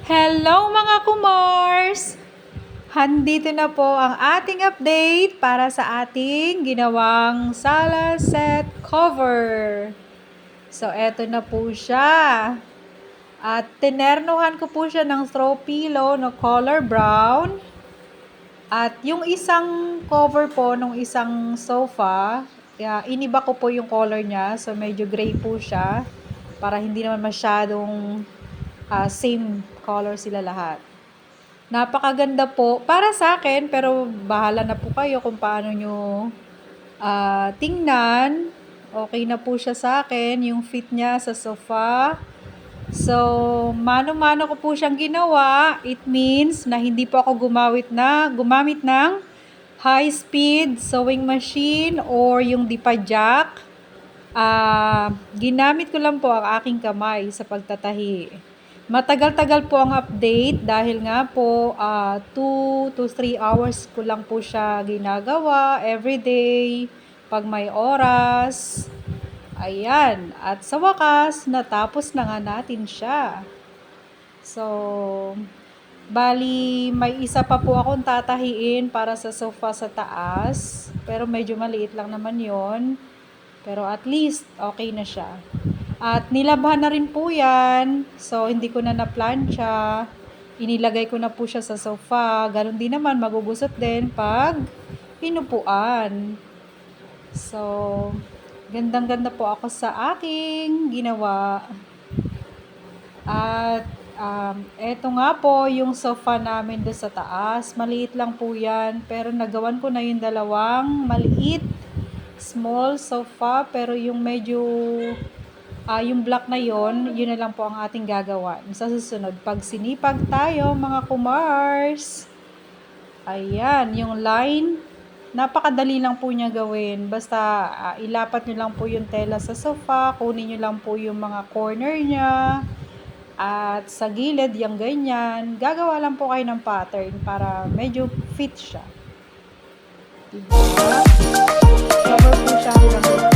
Hello mga kumars! Handito na po ang ating update para sa ating ginawang sala set cover. So, eto na po siya. At tinernuhan ko po siya ng throw pillow no color brown. At yung isang cover po nung isang sofa, iniba ko po yung color niya. So, medyo gray po siya para hindi naman masyadong same color sila lahat. Napakaganda po para sa akin, pero bahala na po kayo kung paano nyo tingnan. Okay na po siya sa akin, yung fit niya sa sofa. So, mano-mano ko po siyang ginawa. It means na hindi po ako gumamit ng high-speed sewing machine or yung dipa-jack. Ginamit ko lang po ang aking kamay sa pagtatahi. Matagal-tagal po ang update dahil nga po 2 to 3 hours ko lang po siya ginagawa everyday pag may oras. Ayan, at sa wakas natapos na nga natin siya. So, bali may isa pa po akong tatahiin para sa sofa sa taas, pero medyo maliit lang naman yon. Pero at least okay na siya. At nilabhan na rin po yan. So, hindi ko na na-plancha. Inilagay ko na po siya sa sofa. Ganon din naman, magugusot din pag inupuan. So, gandang-ganda po ako sa aking ginawa. At, eto nga po yung sofa namin doon sa taas. Maliit lang po yan. Pero nagawan ko na yung dalawang maliit, small sofa. Pero yung medyo yung black na yun na lang po ang ating gagawa sa susunod pag sinipag tayo mga kumars. Ayan, yung line napakadali lang po niya gawin, basta ilapat nyo lang po yung tela sa sofa, kunin nyo lang po yung mga corner niya at sa gilid yung ganyan, gagawa lang po kayo ng pattern para medyo fit siya, diba? Cover po siya hanggang